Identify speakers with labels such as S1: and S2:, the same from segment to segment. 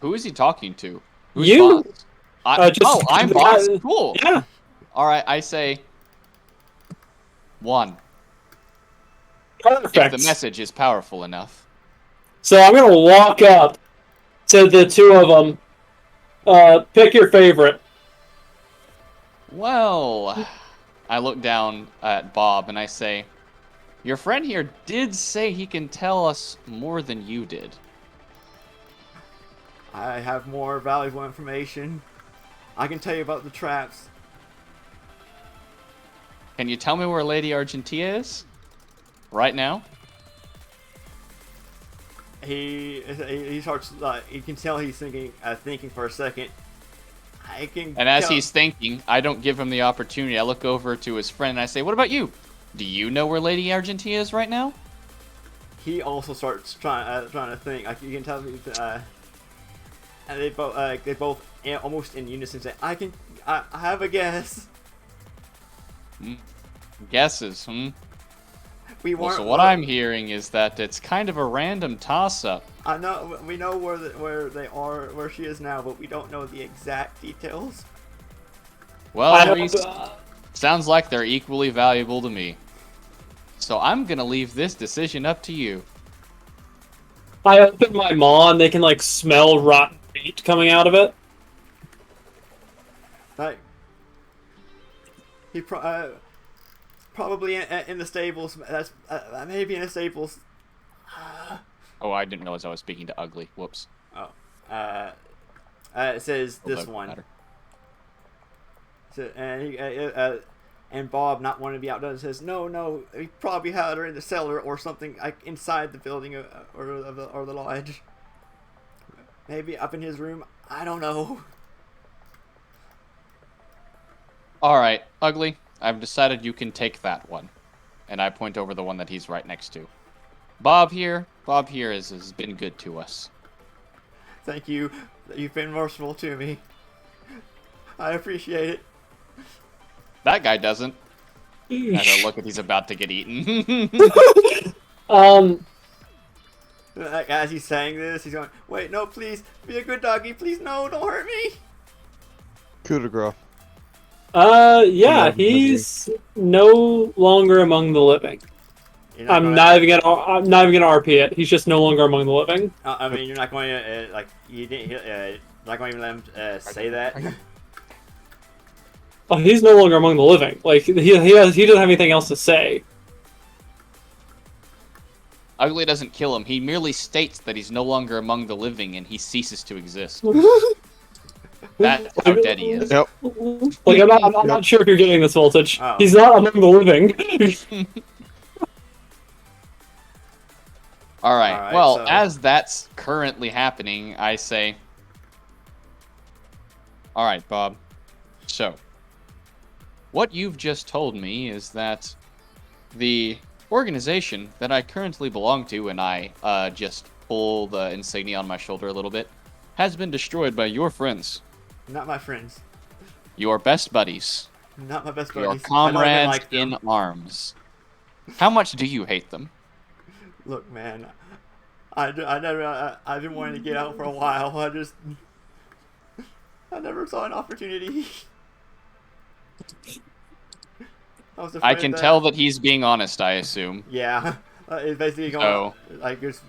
S1: Who is he talking to? Who's
S2: You?
S1: boss?
S2: Just
S1: I'm boss? Cool.
S2: yeah.
S1: Alright, I say 1. If the
S2: Perfect.
S1: message is powerful enough.
S2: So I'm gonna walk up to the two of them. Pick your favorite.
S1: Well, I look down at Bob and I say, your friend here did say he can tell us more than you did.
S3: I have more valuable information. I can tell you about the traps.
S1: Can you tell me where Lady Argentia is? Right now?
S3: He starts. You can tell he's thinking for a second. I can.
S1: And as
S3: tell...
S1: he's thinking, I don't give him the opportunity. I look over to his friend and I say, what about you? Do you know where Lady Argentia is right now?
S3: He also starts trying to think. Like, you can tell me. And they both almost in unison say, I have a guess.
S1: Guesses,
S3: We
S1: Well,
S3: weren't.
S1: so what I'm hearing is that it's kind of a random toss-up.
S3: I know we know where they are, where she is now, but we don't know the exact details.
S1: Well, Reese, sounds like they're equally valuable to me. So I'm gonna leave this decision up to you.
S2: I open my maw and they can like smell rotten meat coming out of it.
S3: Like he probably in the stables. That's maybe in the stables.
S1: Oh, I didn't realize I was speaking to Ugly. Whoops.
S3: Oh, it says
S1: Well,
S3: this
S1: that
S3: one.
S1: matter.
S3: So, and Bob, not wanting to be outdone, says, "No, he probably had her in the cellar or something, like inside the building or the lodge. Maybe up in his room. I don't know."
S1: Alright, Ugly, I've decided you can take that one. And I point over the one that he's right next to. Bob here has been good to us.
S3: Thank you. You've been merciful to me. I appreciate it.
S1: That guy doesn't. As I look at he's about to get eaten.
S3: As he's saying this, he's going, "Wait, no, please, be a good doggy. Please, no, don't hurt me."
S4: Coup de grace.
S2: Yeah, he's no longer among the living. I'm not even gonna RP it. He's just no longer among the living.
S3: I mean, you're not going to like you didn't not going to let him say that.
S2: Oh, he's no longer among the living. Like he doesn't have anything else to say.
S1: Ugly doesn't kill him. He merely states that he's no longer among the living and he ceases to exist. That's how dead he is.
S4: Yep.
S2: Like I'm not sure if you're getting this voltage.
S3: Oh.
S2: He's not among the living.
S1: Alright, well,
S3: so...
S1: as that's currently happening, I say... Alright, Bob. So, what you've just told me is that the organization that I currently belong to, and I just pull the insignia on my shoulder a little bit, has been destroyed by your friends.
S3: Not my friends.
S1: Your best buddies.
S3: Not my best buddies.
S1: Your comrades in arms. How much do you hate them?
S3: Look, man, I've been wanting to get out for a while. I never saw an opportunity.
S1: I can tell that he's being honest, I assume.
S3: Yeah, it's basically going like it's.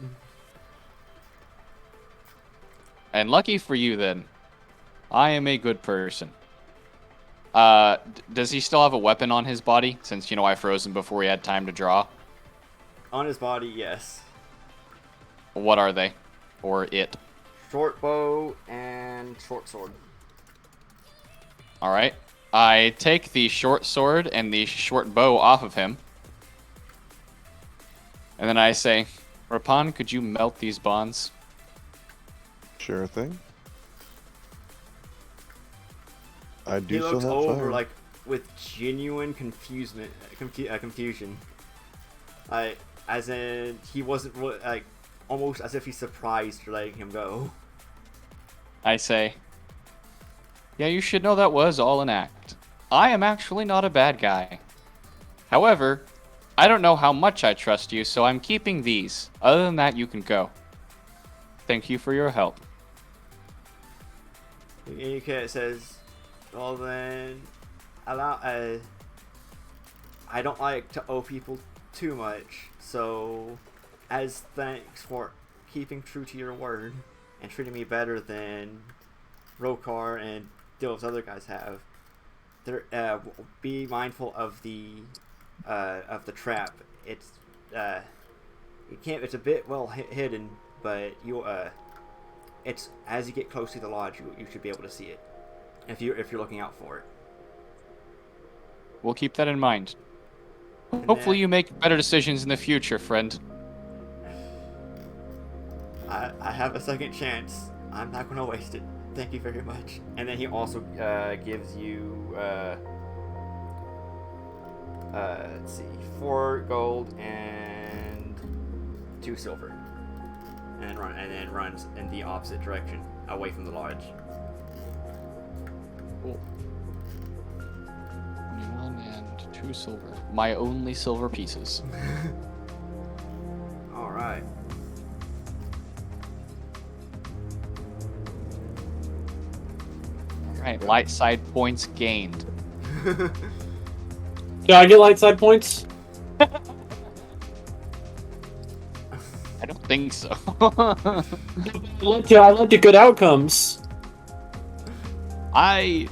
S1: And lucky for you, then, I am a good person. Does he still have a weapon on his body? Since, you know, I froze him before he had time to draw.
S3: On his body, yes.
S1: What are they? Or it?
S3: Short bow and short sword.
S1: Alright. I take the short sword and the short bow off of him. And then I say, Rapan, could you melt these bonds?
S4: Sure thing. I do
S3: He
S4: still
S3: looks
S4: have
S3: over
S4: fire.
S3: like with genuine confusion. As in he wasn't like almost as if he's surprised for letting him go.
S1: I say, yeah, you should know that was all an act. I am actually not a bad guy. However, I don't know how much I trust you, so I'm keeping these. Other than that, you can go. Thank you for your help.
S3: It says, well then, allow. I don't like to owe people too much, so as thanks for keeping true to your word and treating me better than Rokar and those other guys have, there be mindful of the trap. It's it's a bit well hidden, but it's as you get close to the lodge, you should be able to see it if you're looking out for it.
S1: We'll keep that in mind.
S3: And
S1: Hopefully
S3: then-
S1: you make better decisions in the future, friend.
S3: I have a second chance. I'm not going to waste it. Thank you very much. And then he also gives you, let's see, 4 gold and 2 silver. And then runs in the opposite direction, away from the lodge.
S1: Cool. 21 and 2 silver. My only silver pieces.
S3: All right.
S1: Alright, light side points gained.
S2: Do I get light side points?
S1: I don't think so.
S2: I led to good outcomes.
S1: I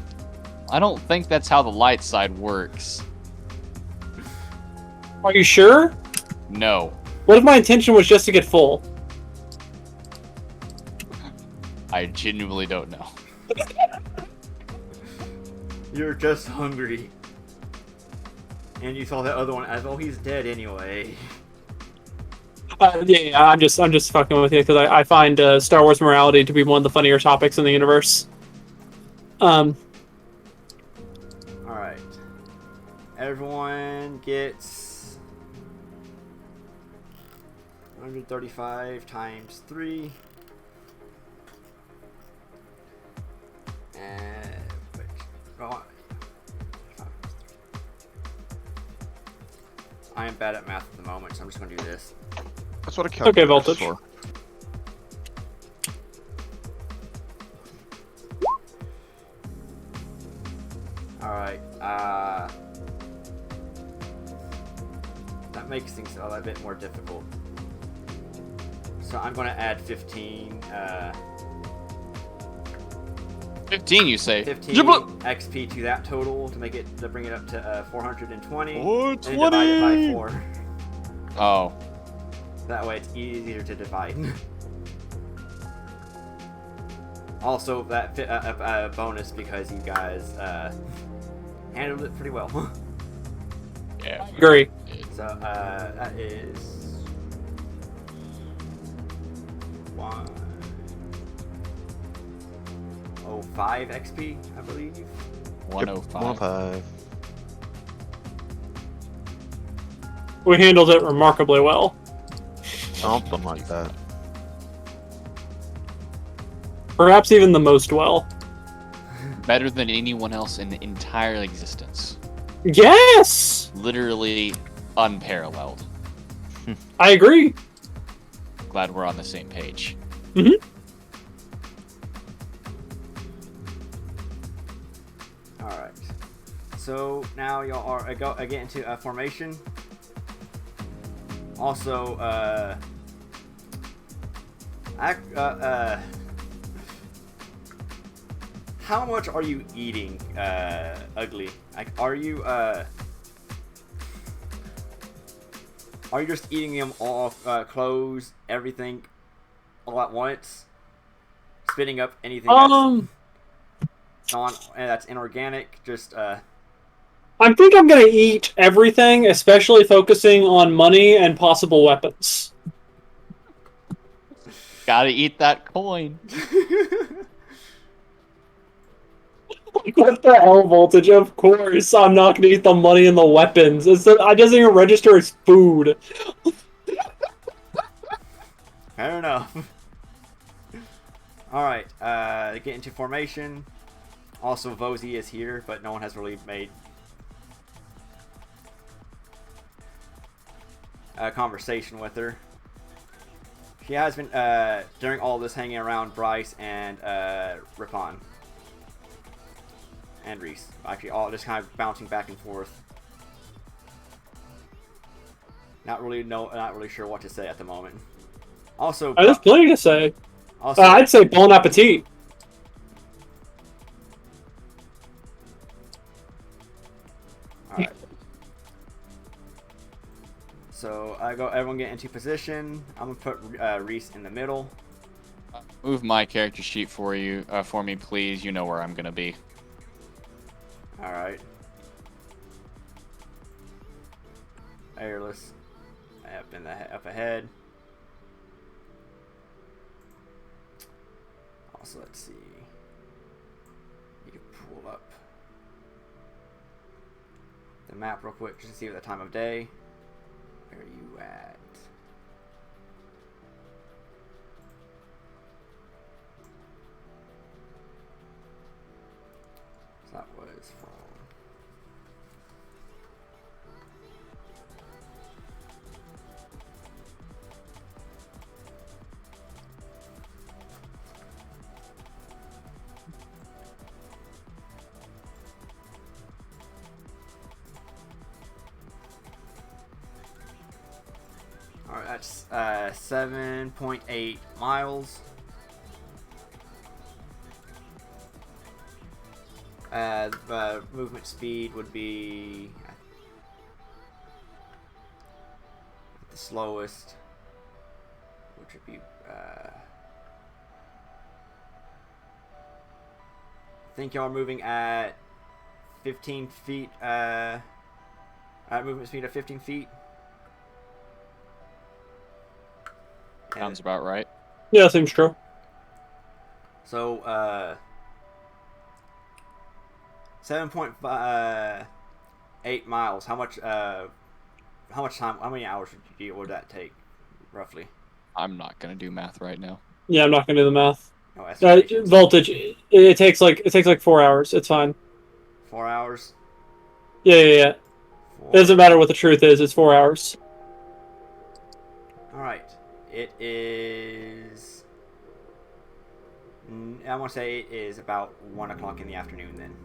S1: don't think that's how the light side works.
S2: Are you sure?
S1: No.
S2: What if my intention was just to get full?
S1: I genuinely don't know.
S3: You're just hungry. And you saw that other one as, oh, he's dead anyway.
S2: Yeah, I'm just fucking with you because I find Star Wars morality to be one of the funnier topics in the universe.
S3: Alright. Everyone gets 135 times 3. And wait, oh, I am bad at math at the moment, so I'm just gonna do this.
S4: That's what a calculator
S2: Voltage.
S4: is for.
S3: Alright, that makes things a little bit more difficult. So I'm gonna add 15,
S1: 15, you say?
S3: 15
S1: Jibble-
S3: XP to that total to bring it up to 420.
S1: Oh,
S3: And then divide it by
S1: 20.
S3: 4.
S1: Oh.
S3: That way it's easier to divide. Also, that a bonus because you guys handled it pretty well.
S1: Yeah.
S2: Agree.
S3: So that is 105 XP, I believe.
S1: 105.
S4: 105.
S2: We handled it remarkably well.
S4: Something like that.
S2: Perhaps even the most well.
S1: Better than anyone else in the entire existence.
S2: Yes!
S1: Literally unparalleled.
S2: I agree.
S1: Glad we're on the same page.
S3: Alright. So now y'all are get into a formation. Also, how much are you eating, Ugly? Like, are you just eating them all, clothes, everything, all at once? Spitting up anything that's inorganic, just
S2: I think I'm gonna eat everything, especially focusing on money and possible weapons.
S1: Gotta eat that coin.
S2: What the hell, Voltage? Of course, I'm not gonna eat the money and the weapons. I doesn't even register as food.
S3: Fair enough. Alright, get into formation. Also, Vozy is here, but no one has really made a conversation with her. She has been, during all this, hanging around Bryce and Ripon. and Reese. Actually, all just kind of bouncing back and forth. Not really sure what to say at the moment. Also,
S2: There's plenty to say.
S3: Also,
S2: I'd say bon appetit.
S3: all right. So everyone get into position. I'm gonna put Reese in the middle.
S1: Move my character sheet for me, please. You know where I'm gonna be.
S3: All right. Airless. Up ahead. Also, let's see. You can pull up the map real quick just to see the time of day. Where are you at? So that was from. Alright, that's 7.8 miles. Movement speed would be the slowest, which would be I think y'all are moving at 15 feet. Movement speed of 15 feet.
S1: Sounds about right.
S2: Yeah, seems true.
S3: So 7.8 miles. How much time? How many hours would that take, roughly?
S1: I'm not gonna do math right now.
S2: Yeah, I'm not gonna do the math.
S3: No estimations.
S2: Voltage. It takes like 4 hours. It's fine.
S3: 4 hours.
S2: Yeah. It doesn't matter what the truth is. It's 4 hours.
S3: All right. It is. I want to say it is about 1 o'clock in the afternoon then.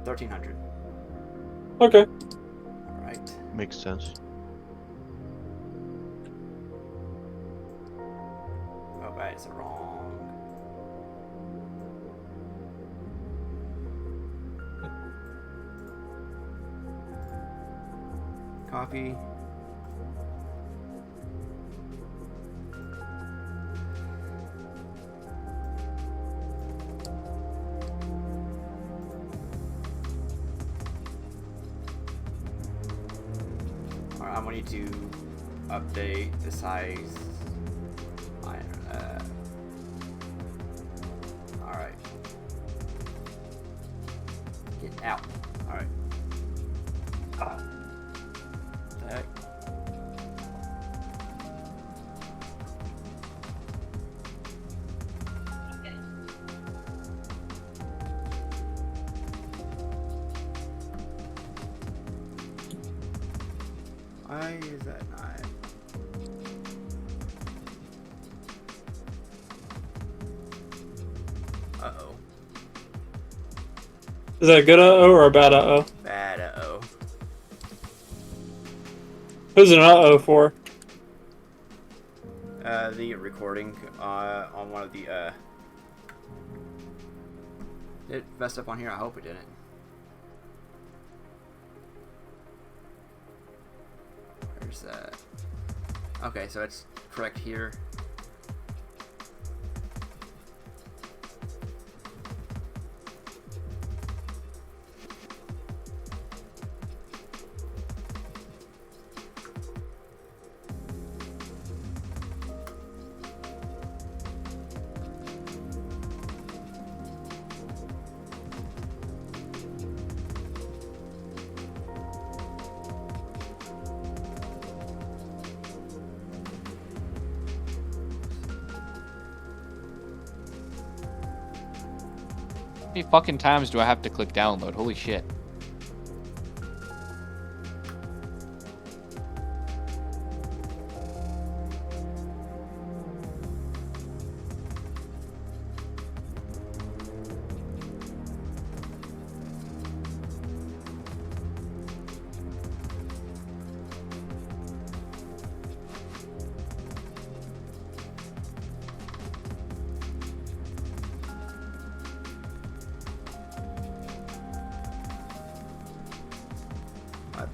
S3: 1300.
S2: Okay.
S3: All right.
S4: Makes sense.
S3: Oh, that is wrong. Copy. Alright, I'm going to update the size. Alright. Get out. Alright. Heck. Why is that not? Uh-oh.
S2: Is that a good uh-oh or a bad uh-oh?
S3: Bad uh-oh.
S2: Who's an uh-oh for?
S3: The recording on one of the did it mess up on here? I hope it didn't. Where's that? Okay, so it's correct here.
S1: How many fucking times do I have to click download? Holy shit.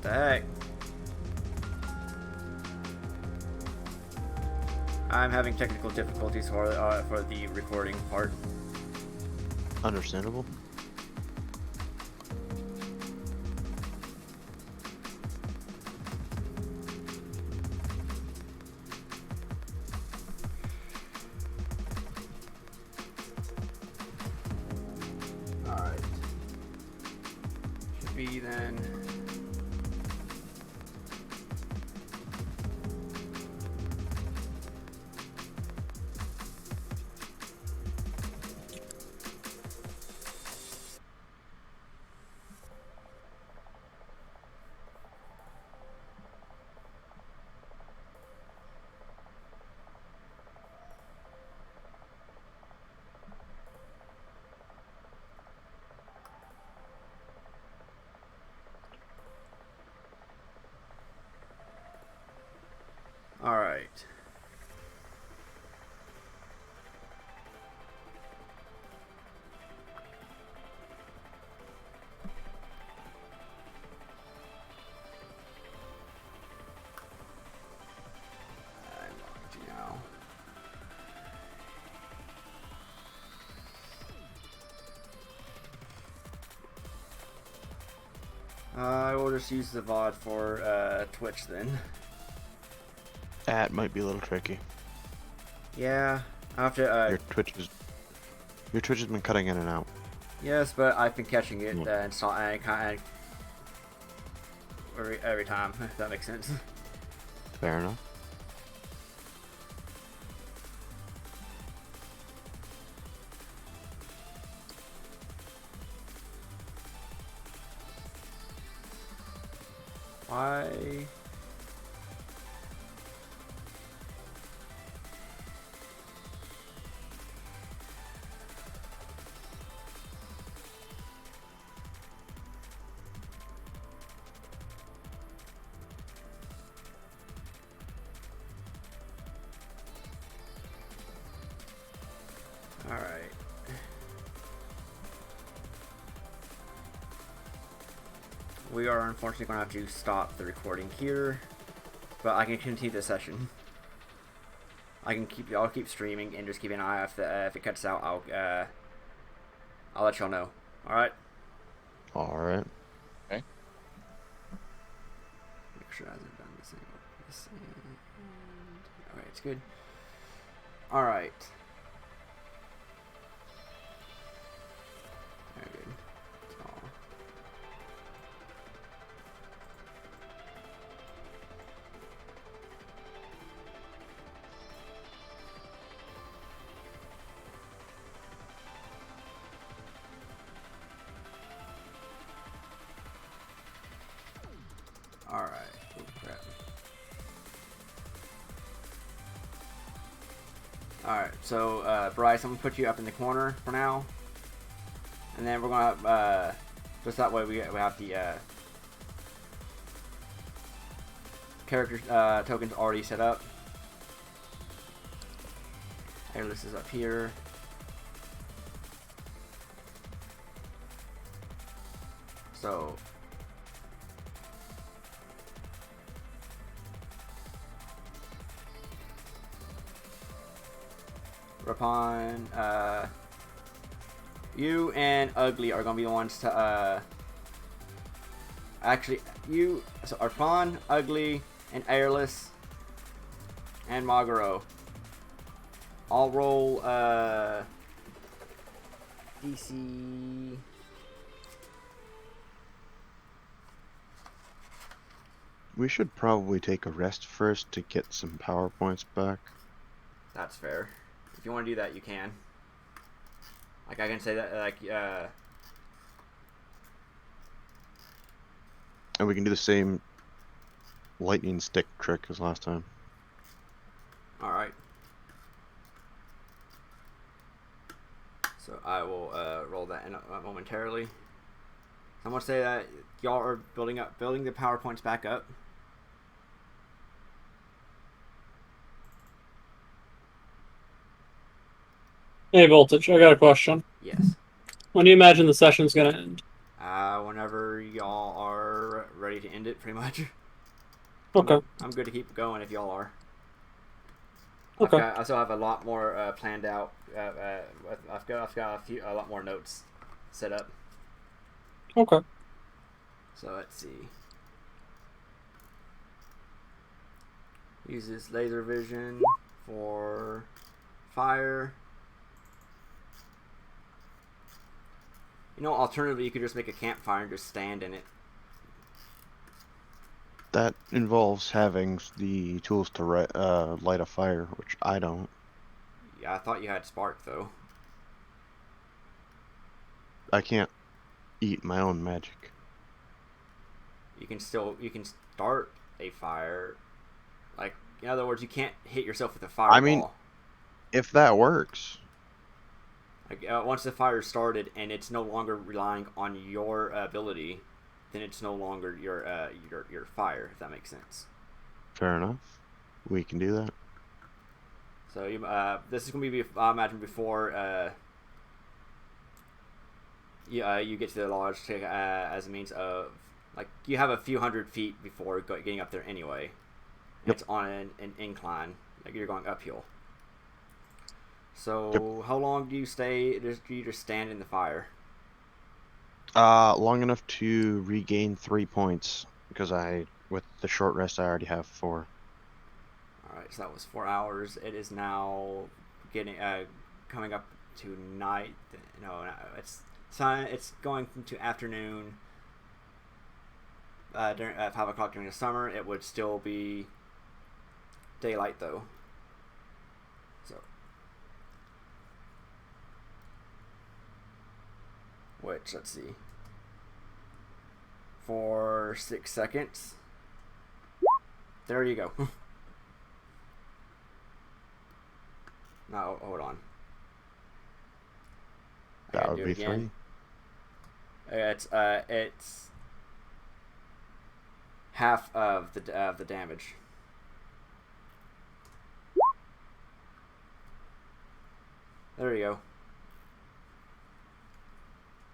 S3: the heck? I'm having technical difficulties for the recording part.
S4: Understandable.
S3: Alright. Should be then. All right. I'm logged now. I will just use the VOD for Twitch then.
S4: That might be a little tricky.
S3: Yeah, I have to.
S4: Your Twitch has been cutting in and out.
S3: Yes, but I've been catching it
S4: Mm.
S3: and so I kind every time. If that makes sense.
S4: Fair enough.
S3: Why? All right. We are unfortunately going to have to stop the recording here, but I can continue the session. I'll keep streaming and just keep an eye if it cuts out. I'll let y'all know. All right.
S4: All right.
S1: Okay.
S3: Make sure it hasn't done the same. All right, it's good. All right. Very good. That's all. All right. Oh, crap. All right. So, Bryce, I'm gonna put you up in the corner for now, and then we're gonna just that way we have the character tokens already set up. Airless is up here. So. Rapon, you and Ugly are gonna be the ones to actually so Rapon, Ugly, and Airless, and Magaro. I'll roll DC.
S4: We should probably take a rest first to get some PowerPoints back.
S3: That's fair. If you want to do that, you can. Like I can say that, like
S4: And we can do the same lightning stick trick as last time.
S3: all right. So I will roll that in momentarily. I'm gonna say that y'all are building the PowerPoints back up.
S2: Hey, Voltage, I got a question.
S3: Yes.
S2: When do you imagine the session's gonna end?
S3: Whenever y'all are ready to end it pretty much.
S2: Okay.
S3: I'm good to keep going if y'all are.
S2: Okay.
S3: I still have a lot more planned out. I've got a lot more notes set up.
S2: Okay.
S3: So let's see. Uses laser vision for fire. You know, alternatively, you could just make a campfire and just stand in it.
S4: That involves having the tools to light a fire, which I don't.
S3: Yeah, I thought you had spark though.
S4: I can't eat my own magic.
S3: You can start a fire. Like, in other words, you can't hit yourself with a fireball.
S4: I mean, if that works.
S3: Like, once the fire started and it's no longer relying on your ability, then it's no longer your fire. If that makes sense.
S4: Fair enough. We can do that.
S3: So this is gonna be, I imagine, before you get to the lodge as a means of, like, you have a few hundred feet before getting up there anyway.
S4: Yep.
S3: It's on an incline, like you're going uphill. So how long do you stay? Do you just stand in the fire?
S4: Long enough to regain 3 points because with the short rest, I already have 4.
S3: All right, so that was 4 hours. It is now getting coming up to night. No, it's sun. It's going to afternoon. During 5 o'clock during the summer, it would still be daylight though. So, which, let's see, for 6 seconds. There you go. No, hold on.
S4: That would be 3.
S3: It's half of the damage. There you go.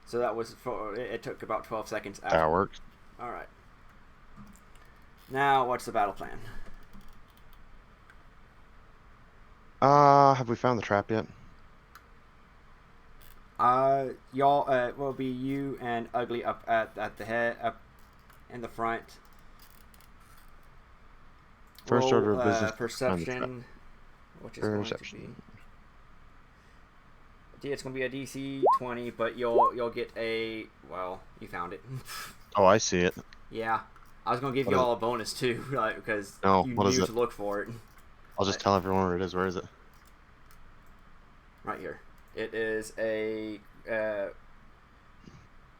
S3: So that was it took about 12 seconds after.
S4: That works.
S3: All right. Now, what's the battle plan?
S4: Have we found the trap yet?
S3: Y'all will be you and Ugly up at the head, up in the front.
S4: First order of business.
S3: Perception, which is
S4: Perception.
S3: going to be. It's going to be a DC 20, but you'll get a, well, you found it.
S4: Oh, I see it.
S3: Yeah, I was going to give
S4: What
S3: you
S4: is
S3: all a bonus too, like, because
S4: No,
S3: you
S4: what is
S3: knew
S4: it?
S3: to look for it.
S4: I'll just tell everyone where it is. Where is it?
S3: Right here. It is a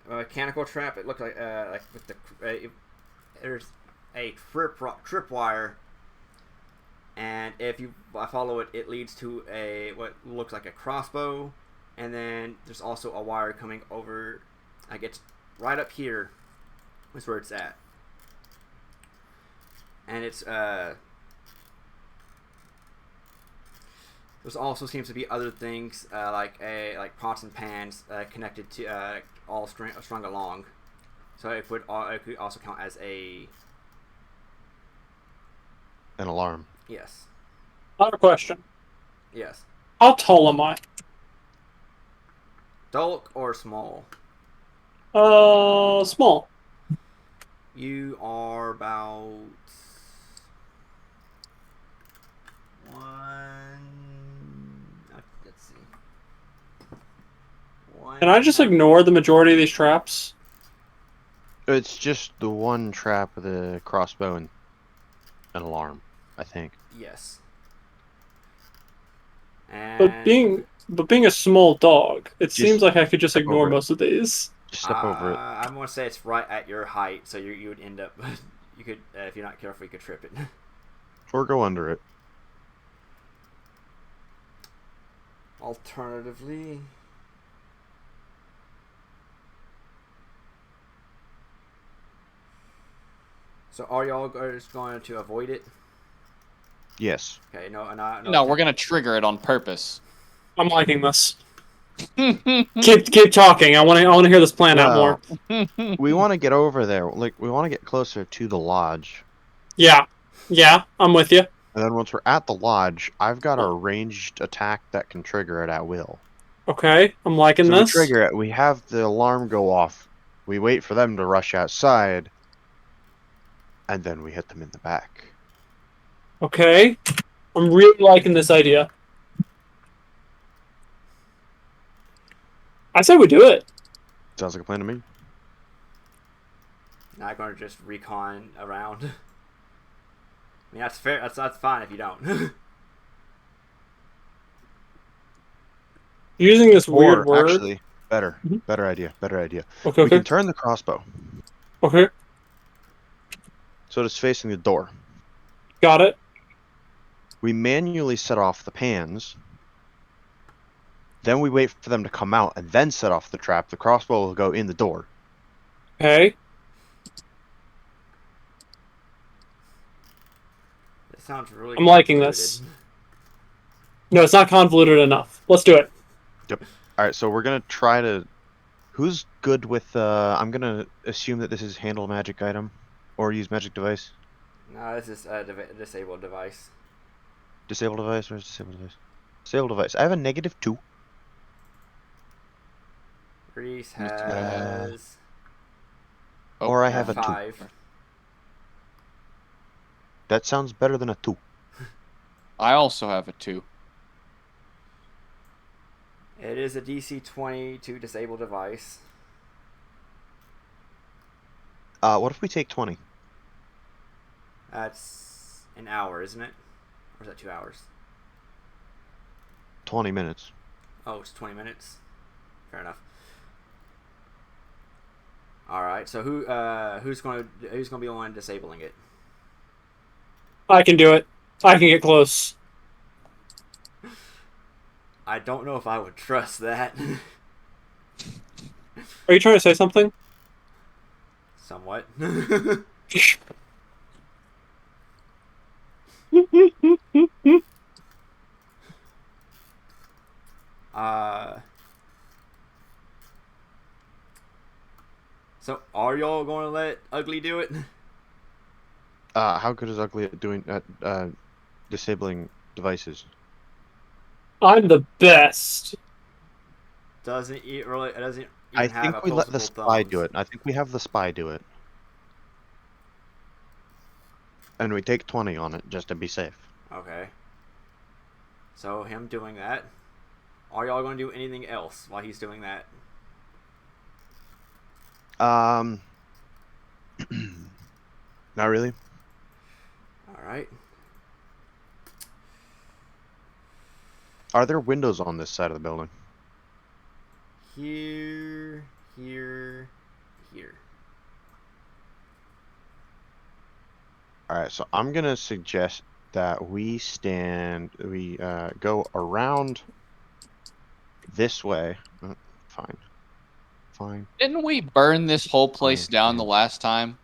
S3: mechanical trap. It looks like with the there's a tripwire, and if you follow it, it leads to what looks like a crossbow, and then there's also a wire coming over. Like, it's right up here. Is where it's at, and it's There's also seems to be other things like pots and pans connected to all strung along, so it could also count as an
S4: alarm.
S3: Yes.
S2: I have a question.
S3: Yes.
S2: How tall am I?
S3: Bulk or small?
S2: Small.
S3: You are about let's see.
S2: Can I just ignore the majority of these traps?
S4: It's just the one trap with a crossbow and an alarm, I think.
S3: Yes.
S2: But being a small dog, it seems like I could just ignore most of these.
S4: Just step over it.
S3: I'm gonna say it's right at your height, so you would end up. You could, if you're not careful, you could trip it.
S4: Or go under it.
S3: Alternatively, so are y'all guys going to avoid it?
S4: Yes.
S3: Okay, no,
S1: No, we're gonna trigger it on purpose.
S2: I'm liking this. Keep talking. I want to hear this plan out more.
S4: Well, we want to get over there. Like, we want to get closer to the lodge.
S2: Yeah, I'm with you.
S4: And then once we're at the lodge, I've got a ranged attack that can trigger it at will.
S2: Okay, I'm liking
S4: So we
S2: this.
S4: trigger it, we have the alarm go off, we wait for them to rush outside, and then we hit them in the back.
S2: Okay, I'm really liking this idea. I say we do it.
S4: Sounds like a plan to me.
S3: Not going to just recon around. I mean, that's fair. That's fine if you don't.
S2: Using this weird
S4: Or,
S2: word.
S4: actually, better idea.
S2: Okay,
S4: We can turn the crossbow,
S2: Okay,
S4: so it's facing the door.
S2: got it.
S4: We manually set off the pans, then we wait for them to come out, and then set off the trap. The crossbow will go in the door.
S2: Okay.
S3: It sounds really.
S2: I'm liking
S3: convoluted.
S2: this. No, it's not convoluted enough. Let's do it.
S4: Yep. Alright, so we're gonna try to... Who's good with, I'm gonna assume that this is handle magic item, or use magic device.
S3: No, this is a disabled device.
S4: Disable device? Where's disable device? Disable device. I have a -2.
S3: Reese
S4: Mr.
S3: has
S4: Or I have a 2.
S3: 5.
S4: That sounds better than a 2.
S1: I also have a 2.
S3: It is a DC 22 disabled device.
S4: What if we take 20?
S3: That's an hour, isn't it? Or is that 2 hours?
S4: 20 minutes.
S3: Oh, it's 20 minutes. Fair enough. All right. So who's going to be the one disabling it?
S2: I can do it. I can get close.
S3: I don't know if I would trust that.
S2: Are you trying to say something?
S3: Somewhat. So are y'all going to let Ugly do it?
S4: How good is Ugly at doing disabling devices?
S2: I'm the best.
S3: Doesn't it really? It doesn't. Even
S4: I
S3: have
S4: think we let the
S3: opposable
S4: spy
S3: thumbs.
S4: do it. I think we have the spy do it. And we take 20 on it, just to be safe.
S3: Okay. So him doing that. Are y'all going to do anything else while he's doing that?
S4: Not really.
S3: All right.
S4: Are there windows on this side of the building?
S3: Here.
S4: Alright, so I'm gonna suggest that we go around this way. Fine.
S1: Didn't we burn this whole place down the last time?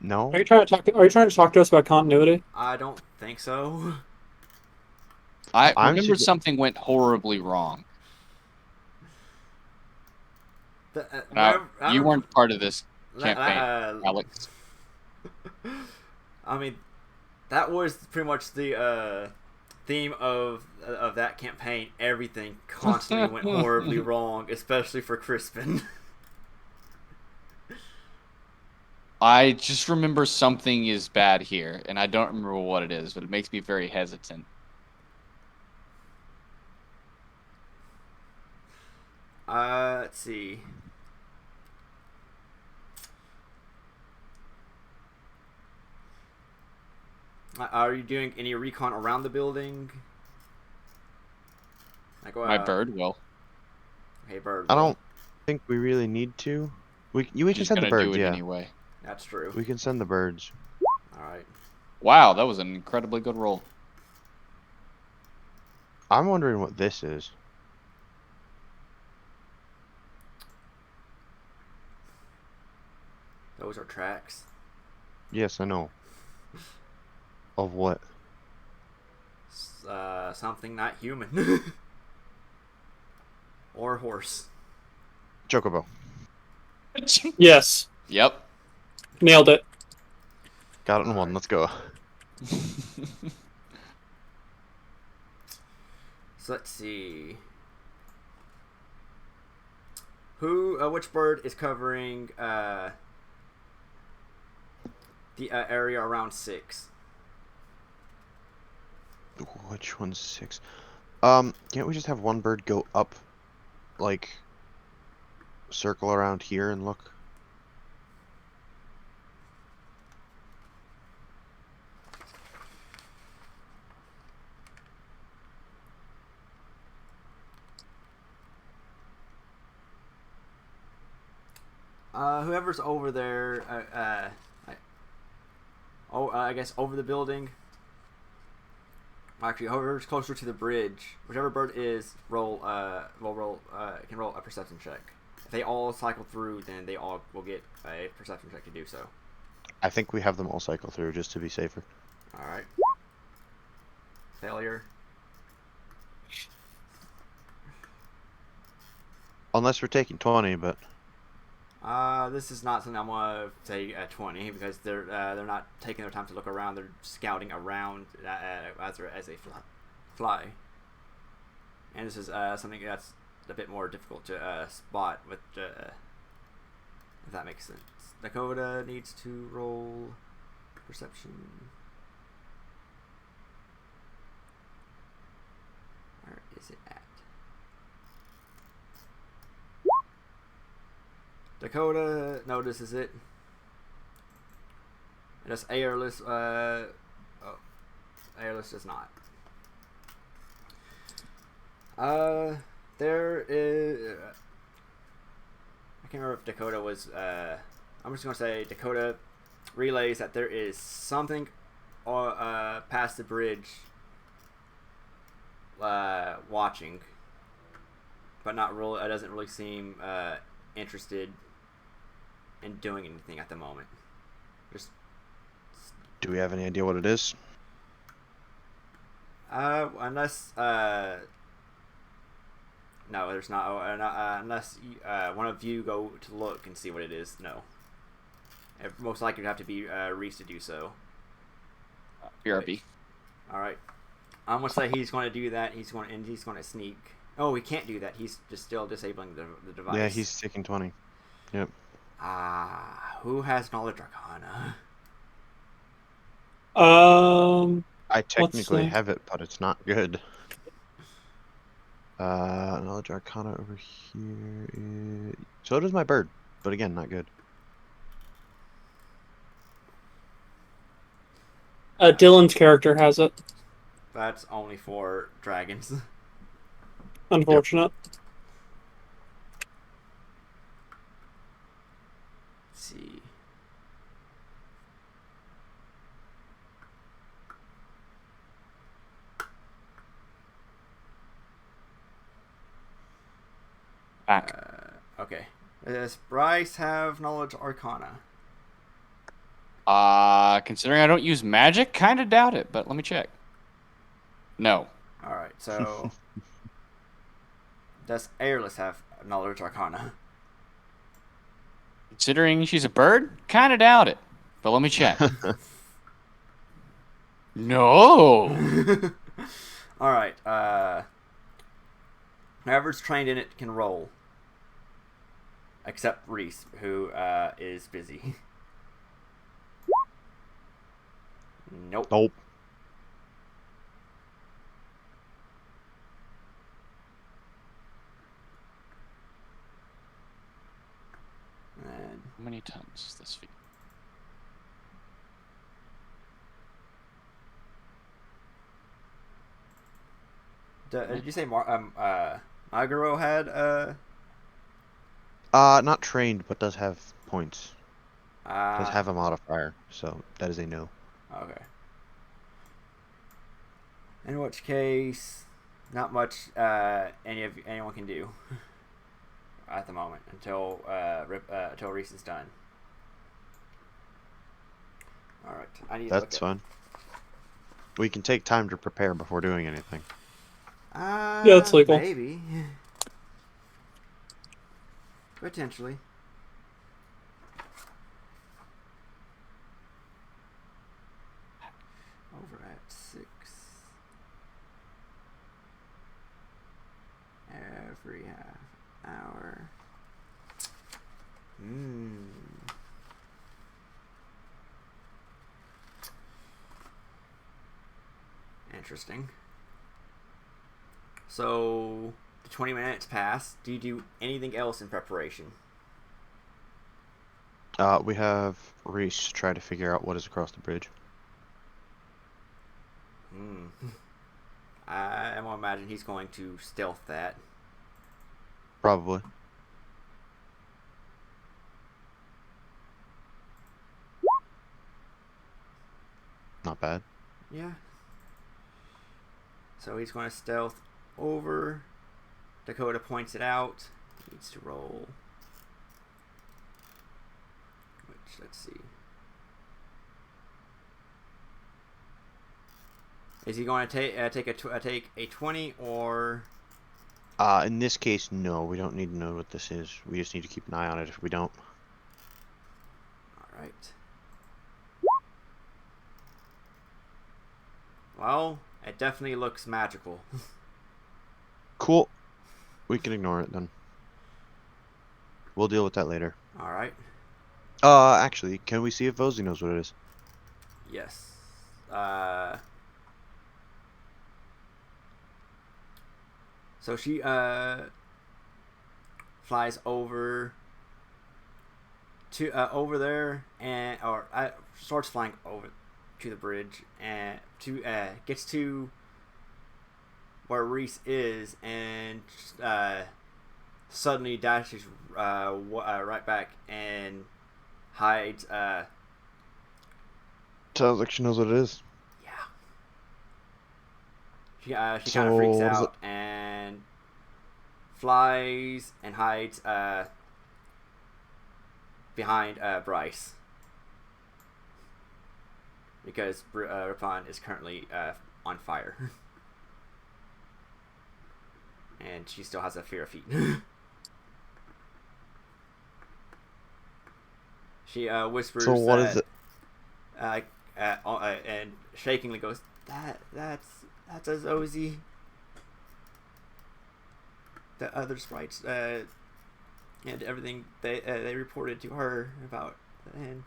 S4: No?
S2: Are you trying to talk to us about continuity?
S3: I don't think so.
S1: I
S4: I'm
S1: remember
S4: sugge-
S1: something went horribly wrong.
S3: The,
S1: Now,
S3: I
S1: you
S3: remember-
S1: weren't part of this campaign,
S3: uh,
S1: Alex.
S3: I mean, that was pretty much the theme of that campaign. Everything constantly went horribly wrong, especially for Crispin.
S1: I just remember something is bad here, and I don't remember what it is, but it makes me very hesitant.
S3: Let's see. Are you doing any recon around the building? Like,
S1: My bird will.
S3: Hey, bird.
S4: I don't think we really need to. We can
S1: He's
S4: send the
S1: gonna
S4: birds,
S1: do it
S4: yeah.
S1: anyway.
S3: That's true.
S4: We can send the birds.
S3: Alright.
S1: Wow, that was an incredibly good roll.
S4: I'm wondering what this is.
S3: Those are tracks.
S4: Yes, I know. Of what?
S3: Something not human. or horse?
S4: Chocobo.
S2: Yes,
S1: Yep.
S2: nailed it.
S4: Got it in one. Let's go.
S3: So let's see. Which bird is covering the area around 6?
S4: Which one's 6? Can't we just have one bird go up, like, circle around here and look?
S3: Whoever's over there, I guess over the building. Actually, whoever's closer to the bridge, whichever bird is, can roll a perception check. If they all cycle through, then they all will get a perception check to do so.
S4: I think we have them all cycle through just to be safer.
S3: All right. Failure.
S4: Unless we're taking 20, but
S3: This is not something I'm gonna say at 20 because they're not taking their time to look around. They're scouting around as they fly. And this is something that's a bit more difficult to spot. With if that makes sense. Dakota needs to roll perception. Where is it at? Dakota notices it. And just Airless, Airless does not. There is... I can't remember if Dakota was... I'm just going to say Dakota relays that there is something past the bridge watching. But not really... It doesn't really seem interested in doing anything at the moment. Just
S4: do we have any idea what it is?
S3: Unless no, there's not. Unless one of you go to look and see what it is. No, it most likely would have to be Reese to do so.
S1: BRB.
S3: All right, I'm gonna say he's going to do that. He's going to sneak. Oh, he can't do that. He's just still disabling the device.
S4: Yeah, he's taking 20. Yep.
S3: Who has knowledge arcana?
S4: I technically have it, but it's not good. Knowledge arcana over here. So does my bird, but again, not good.
S2: Dylan's character has it.
S3: That's only for dragons.
S2: Unfortunate.
S3: Let's see.
S1: Back.
S3: Okay. Does Bryce have knowledge arcana?
S1: Considering I don't use magic, kind of doubt it, but let me check. No.
S3: All right. So does Airless have knowledge arcana?
S1: Considering she's a bird, kind of doubt it, but let me check. No.
S3: All right. Whoever's trained in it can roll. Except Reese, who is busy. Nope.
S4: Nope.
S3: And
S1: How many tons is this feed?
S3: did you say Maguro had
S4: Not trained, but does have points. Does have a modifier, so that is a no.
S3: Okay. In which case, not much anyone can do at the moment until Reese is done. All right, I need.
S4: That's fine. We can take time to prepare before doing anything.
S2: Yeah, it's legal.
S3: Maybe. Potentially. Over at 6. Every half hour. Interesting. So, the 20 minutes pass. Do you do anything else in preparation?
S4: We have Reese try to figure out what is across the bridge.
S3: I will imagine he's going to stealth that.
S4: Probably. Not bad.
S3: Yeah. So he's going to stealth over. Dakota points it out. He needs to roll. Which, let's see. Is he going to take a 20 or?
S4: In this case, no. We don't need to know what this is. We just need to keep an eye on it if we don't.
S3: All right. Well, it definitely looks magical.
S4: Cool. We can ignore it then. We'll deal with that later.
S3: All right.
S4: Actually, can we see if Vozy knows what it is?
S3: Yes. So she flies over to over there and starts flying over to the bridge and gets to where Reese is and suddenly dashes right back and hides.
S4: Sounds like she knows what it is.
S3: Yeah. She
S4: So,
S3: kind of freaks
S4: what is
S3: out and flies and hides behind Bryce because Ripon is currently on fire. And she still has a fear of feet. She whispers.
S4: So what is it?
S3: And shakingly goes, "That's a Zozy." The other sprites and everything they reported to her about and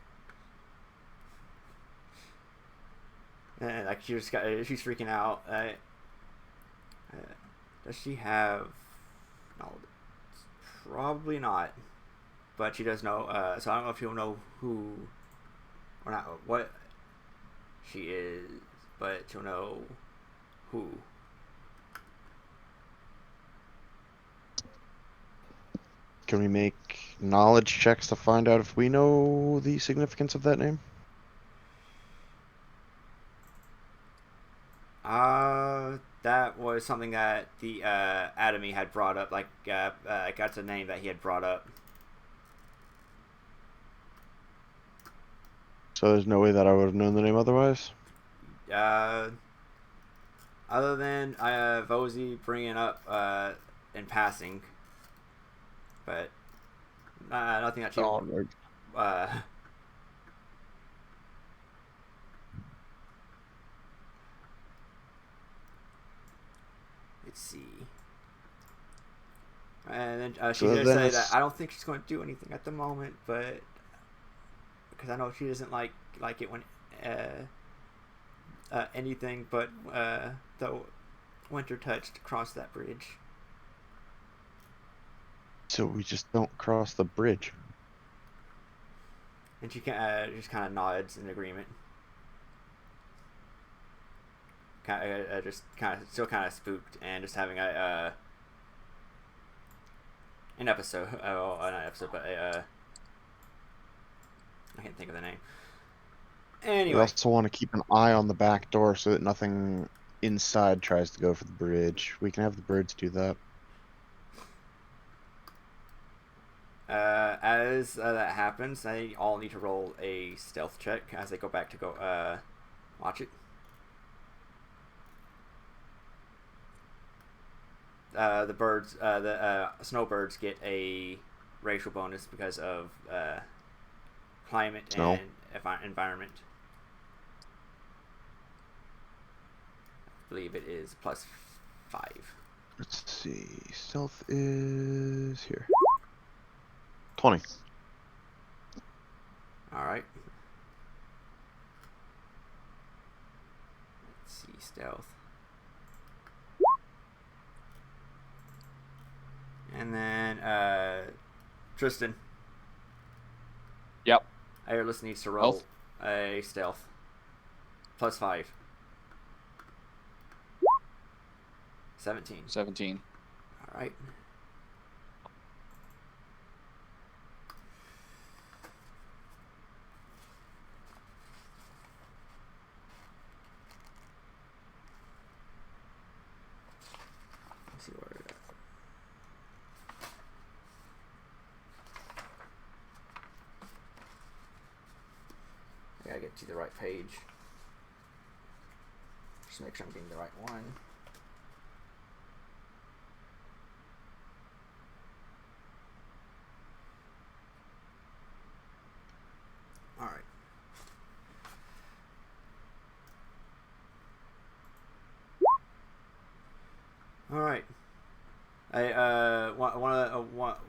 S3: like she's freaking out. Does she have knowledge? Probably not, but she does know. So I don't know if she'll know who or not what she is, but she'll know who.
S4: Can we make knowledge checks to find out if we know the significance of that name?
S3: That was something that the Atomy had brought up. That's a name that he had brought up.
S4: So there's no way that I would have known the name otherwise?
S3: Other than Vozy bringing up in passing, but nothing that you. Let's see. And then she
S4: So
S3: did
S4: then
S3: say
S4: it's-
S3: that I don't think she's going to do anything at the moment, but because I know she doesn't like it when anything but the winter touched cross that bridge.
S4: So we just don't cross the bridge.
S3: And she just kind of nods in agreement. Still kind of spooked and just having an episode. Not an episode, but I can't think of the name.
S4: We
S3: Anyway,
S4: also want to keep an eye on the back door so that nothing inside tries to go for the bridge. We can have the birds do that.
S3: as that happens, they all need to roll a stealth check as they go back to go watch it. The snowbirds get a racial bonus because of climate
S4: Snow.
S3: and environment. I believe it is +5.
S4: Let's see. Stealth is here. 20.
S3: All right. Let's see, stealth. And then Tristan.
S1: Yep.
S3: Airless needs to roll
S1: Stealth?
S3: a stealth. +5. 17.
S1: 17.
S3: All right. Let's see where it is. I gotta get to the right page. Just make sure I'm getting the right one. All right. All right.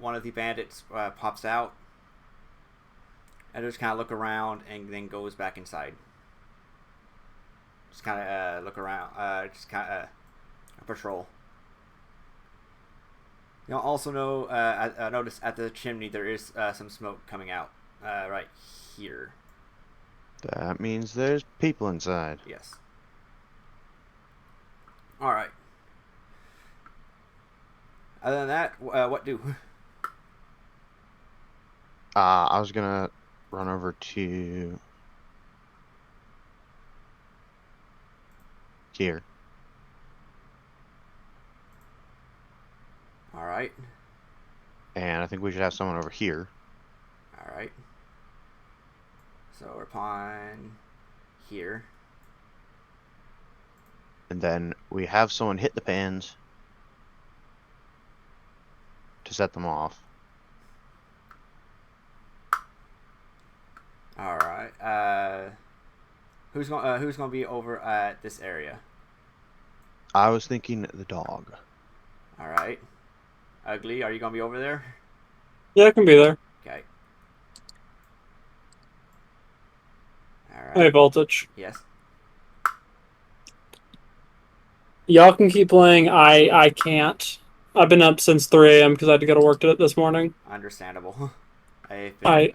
S3: One of the bandits pops out and just kind of look around and then goes back inside. Just kind of look around. Just kind of patrol. You'll also notice at the chimney there is some smoke coming out right here.
S4: That means there's people inside.
S3: Yes. All right. Other than that, what do?
S4: I was gonna run over to here.
S3: All right.
S4: And I think we should have someone over here.
S3: All right. So we're upon here.
S4: And then we have someone hit the pans to set them off.
S3: All right. Who's gonna be over at this area?
S4: I was thinking the dog.
S3: All right. Ugly, are you gonna be over there?
S2: Yeah, I can be there.
S3: Okay. All right.
S2: Hey, Voltage.
S3: Yes.
S2: Y'all can keep playing. I can't. I've been up since 3 a.m. because I had to go to work this morning.
S3: Understandable. I
S2: I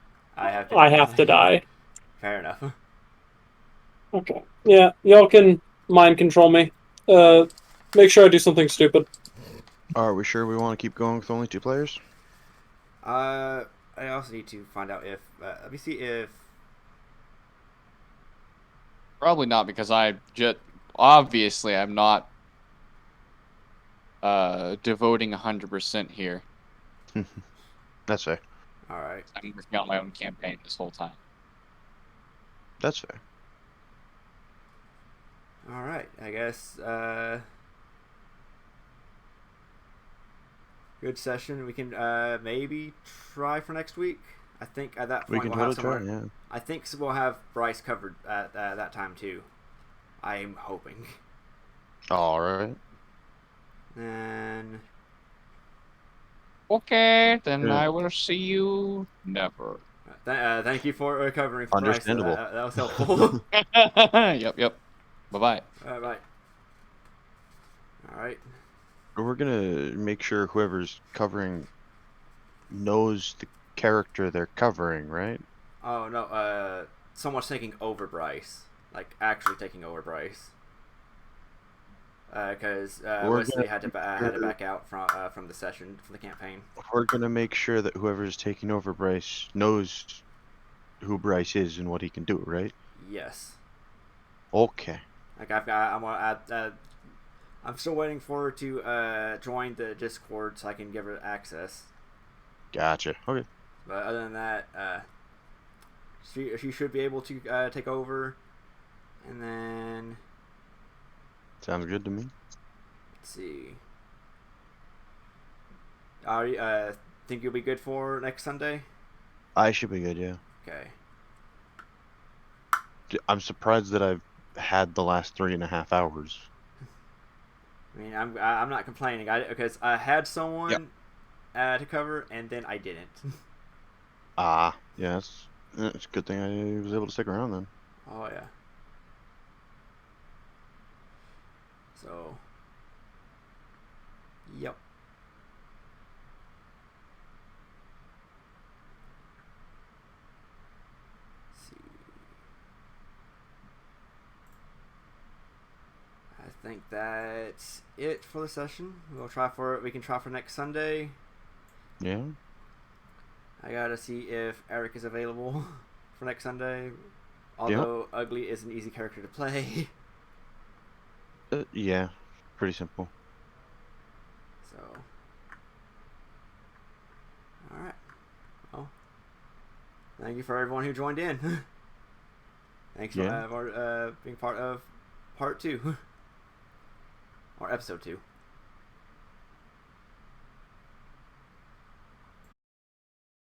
S3: have been.
S2: I have to die.
S3: Fair enough.
S2: Okay. Yeah, y'all can mind control me. Make sure I do something stupid.
S4: Are we sure we want to keep going with only 2 players?
S3: I also need to find out if let me see if
S1: Probably not, because I just obviously I'm not devoting 100% here.
S4: That's fair.
S3: all right.
S1: I'm working on my own campaign this whole time.
S4: That's fair.
S3: All right. I guess good session. We can maybe try for next week. I think at that
S4: We
S3: point
S4: can
S3: we'll
S4: totally
S3: have
S4: try,
S3: someone.
S4: yeah.
S3: I think we'll have Bryce covered at that time too. I'm hoping.
S4: Alright.
S3: And
S1: Okay, then
S4: Yeah.
S1: I will see you never.
S3: thank you for covering for Bryce.
S4: Understandable.
S3: That was helpful.
S1: Yep. Bye-bye.
S3: Bye. All right.
S4: We're gonna make sure whoever's covering knows the character they're covering, right?
S3: Oh no. Someone's taking over Bryce. Like actually taking over Bryce. Because Wesley had to back out from the session from the campaign.
S4: We're gonna make sure that whoever's taking over Bryce knows who Bryce is and what he can do, right?
S3: Yes.
S4: Okay.
S3: Like I'm still waiting for her to join the Discord so I can give her access.
S4: Gotcha. Okay.
S3: But other than that, she should be able to take over. And then
S4: Sounds good to me.
S3: let's see. think you'll be good for next Sunday?
S4: I should be good, yeah.
S3: Okay.
S4: I'm surprised that I've had the last 3.5 hours.
S3: I mean, I'm not complaining. Because I had someone
S4: Yep.
S3: to cover, and then I didn't.
S4: Ah, yes. It's a good thing I was able to stick around then.
S3: Oh yeah. So. Yep. Let's see. I think that's it for the session. We can try for next Sunday.
S4: Yeah.
S3: I gotta see if Eric is available for next Sunday. Although Ugly is an easy character to play.
S4: Yeah. Pretty simple.
S3: So. Alright. Well. Thank you for everyone who joined in. Thanks for being part of part 2. Or episode 2.